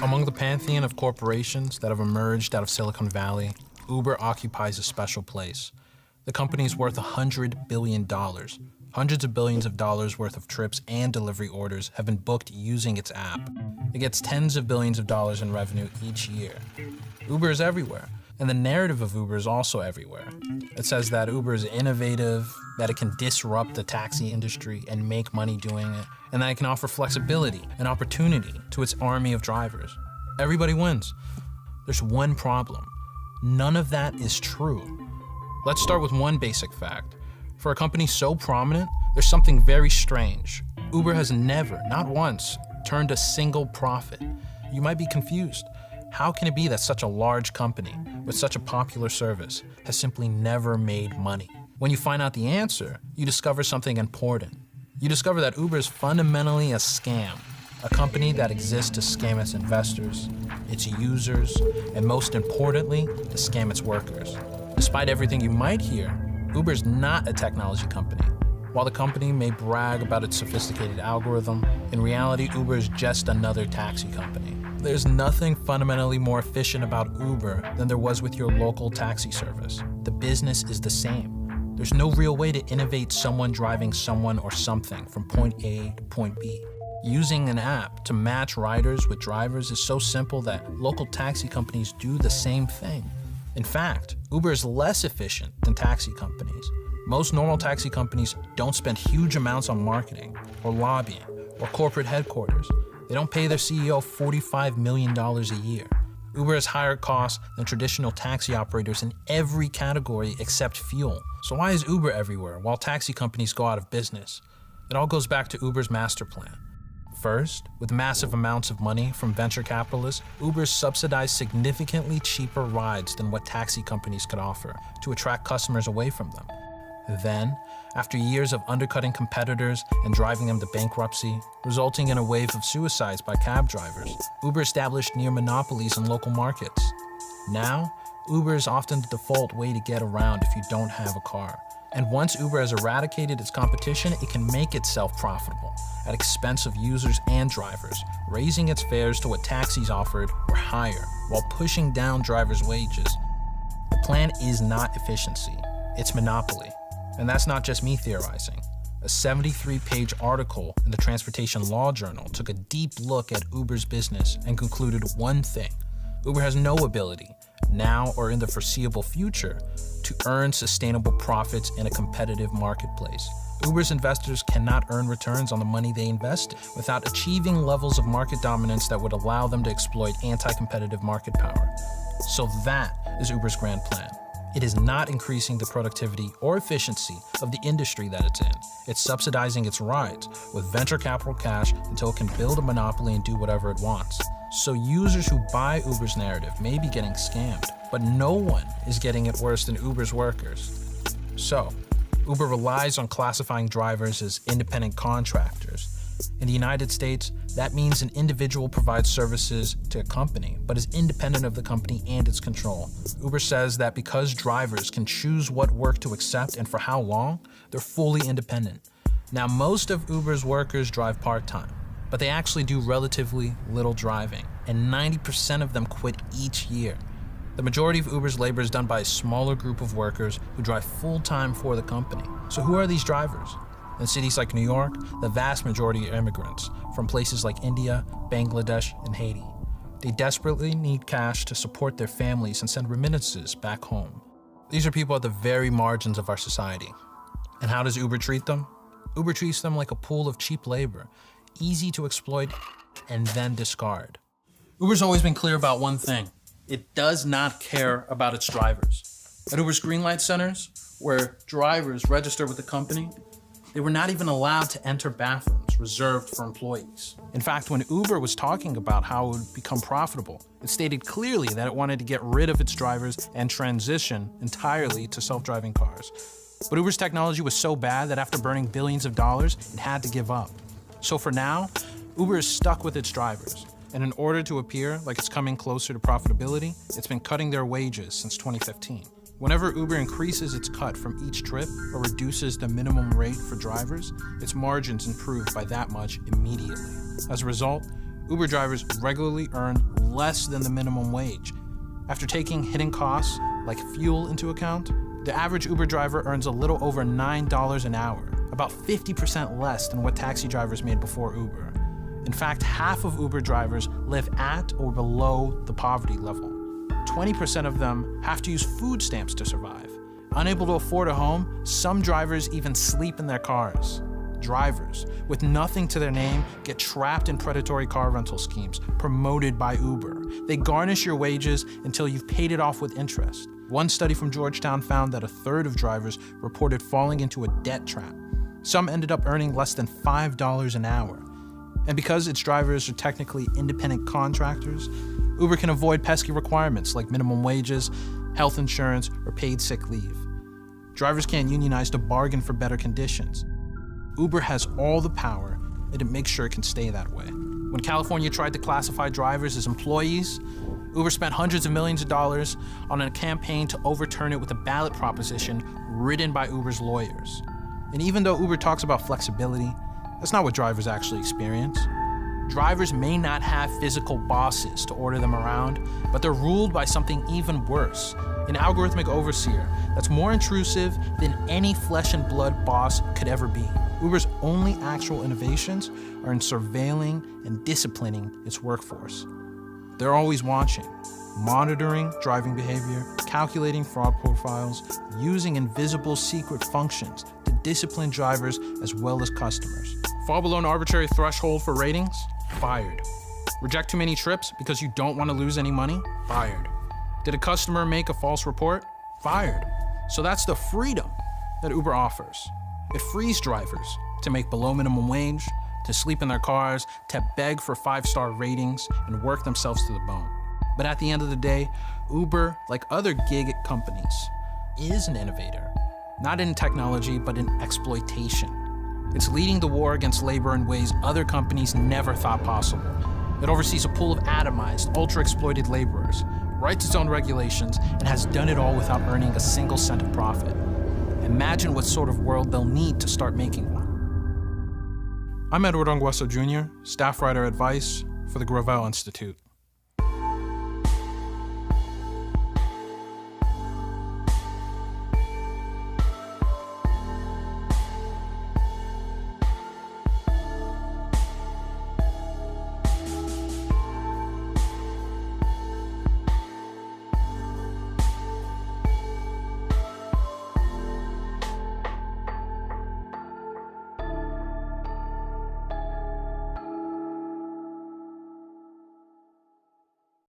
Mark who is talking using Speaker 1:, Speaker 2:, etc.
Speaker 1: Among the pantheon of corporations that have emerged out of Silicon Valley, Uber occupies a special place. The company is worth $100 billion. Hundreds of billions of dollars worth of trips and delivery orders have been booked using its app. It gets tens of billions of dollars in revenue each year. Uber is everywhere, and the narrative of Uber is also everywhere. It says that Uber is innovative, that it can disrupt the taxi industry and make money doing it, and that it can offer flexibility and opportunity to its army of drivers. Everybody wins. There's one problem. None of that is true. Let's start with one basic fact. For a company so prominent, there's something very strange. Uber has never, not once, turned a single profit. You might be confused. How can it be that such a large company with such a popular service has simply never made money? When you find out the answer, you discover something important. You discover that Uber is fundamentally a scam, a company that exists to scam its investors, its users, and most importantly, to scam its workers. Despite everything you might hear, Uber is not a technology company. While the company may brag about its sophisticated algorithm, in reality, Uber is just another taxi company. There's nothing fundamentally more efficient about Uber than there was with your local taxi service. The business is the same. There's no real way to innovate someone driving someone or something from point A to point B. Using an app to match riders with drivers is so simple that local taxi companies do the same thing. In fact, Uber is less efficient than taxi companies. Most normal taxi companies don't spend huge amounts on marketing, or lobbying, or corporate headquarters. They don't pay their CEO $45 million a year. Uber has higher costs than traditional taxi operators in every category except fuel. So why is Uber everywhere while taxi companies go out of business? It all goes back to Uber's master plan. First, with massive amounts of money from venture capitalists, Uber subsidized significantly cheaper rides than what taxi companies could offer to attract customers away from them. Then, after years of undercutting competitors and driving them to bankruptcy, resulting in a wave of suicides by cab drivers, Uber established near monopolies in local markets. Now, Uber is often the default way to get around if you don't have a car. And once Uber has eradicated its competition, it can make itself profitable at expense of users and drivers, raising its fares to what taxis offered or higher, while pushing down drivers' wages. The plan is not efficiency, it's monopoly. And that's not just me theorizing. A 73-page article in the Transportation Law Journal took a deep look at Uber's business and concluded one thing. Uber has no ability, now or in the foreseeable future, to earn sustainable profits in a competitive marketplace. Uber's investors cannot earn returns on the money they invest without achieving levels of market dominance that would allow them to exploit anti-competitive market power. So that is Uber's grand plan. It is not increasing the productivity or efficiency of the industry that it's in. It's subsidizing its rides with venture capital cash until it can build a monopoly and do whatever it wants. So users who buy Uber's narrative may be getting scammed, but no one is getting it worse than Uber's workers. So, Uber relies on classifying drivers as independent contractors. In the United States, that means an individual provides services to a company, but is independent of the company and its control. Uber says that because drivers can choose what work to accept and for how long, they're fully independent. Now, most of Uber's workers drive part-time, but they actually do relatively little driving, and 90% of them quit each year. The majority of Uber's labor is done by a smaller group of workers who drive full-time for the company. So who are these drivers? In cities like New York, the vast majority are immigrants from places like India, Bangladesh, and Haiti. They desperately need cash to support their families and send remittances back home. These are people at the very margins of our society. And how does Uber treat them? Uber treats them like a pool of cheap labor, easy to exploit and then discard. Uber's always been clear about one thing. It does not care about its drivers. At Uber's Greenlight centers, where drivers register with the company, they were not even allowed to enter bathrooms reserved for employees. In fact, when Uber was talking about how it would become profitable, it stated clearly that it wanted to get rid of its drivers and transition entirely to self-driving cars. But Uber's technology was so bad that after burning billions of dollars, it had to give up. So for now, Uber is stuck with its drivers. And in order to appear like it's coming closer to profitability, it's been cutting their wages since 2015. Whenever Uber increases its cut from each trip or reduces the minimum rate for drivers, its margins improve by that much immediately. As a result, Uber drivers regularly earn less than the minimum wage. After taking hidden costs like fuel into account, the average Uber driver earns a little over $9 an hour, about 50% less than what taxi drivers made before Uber. In fact, half of Uber drivers live at or below the poverty level. 20% of them have to use food stamps to survive. Unable to afford a home, some drivers even sleep in their cars. Drivers with nothing to their name get trapped in predatory car rental schemes promoted by Uber. They garnish your wages until you've paid it off with interest. One study from Georgetown found that a third of drivers reported falling into a debt trap. Some ended up earning less than $5 an hour. And because its drivers are technically independent contractors, Uber can avoid pesky requirements like minimum wages, health insurance, or paid sick leave. Drivers can't unionize to bargain for better conditions. Uber has all the power, and it makes sure it can stay that way. When California tried to classify drivers as employees, Uber spent hundreds of millions of dollars on a campaign to overturn it with a ballot proposition written by Uber's lawyers. And even though Uber talks about flexibility, that's not what drivers actually experience. Drivers may not have physical bosses to order them around, but they're ruled by something even worse, an algorithmic overseer that's more intrusive than any flesh and blood boss could ever be. Uber's only actual innovations are in surveilling and disciplining its workforce. They're always watching, monitoring driving behavior, calculating fraud profiles, using invisible secret functions to discipline drivers as well as customers. Fall below an arbitrary threshold for ratings? Fired. Reject too many trips because you don't want to lose any money? Fired. Did a customer make a false report? Fired. So that's the freedom that Uber offers. It frees drivers to make below minimum wage, to sleep in their cars, to beg for 5-star ratings, and work themselves to the bone. But at the end of the day, Uber, like other gig companies, is an innovator. Not in technology, but in exploitation. It's leading the war against labor in ways other companies never thought possible. It oversees a pool of atomized, ultra-exploited laborers, writes its own regulations, and has done it all without earning a single cent of profit. Imagine what sort of world they'll need to start making one. I'm Edward Ongweso Jr., staff writer at Vice for the Gravel Institute.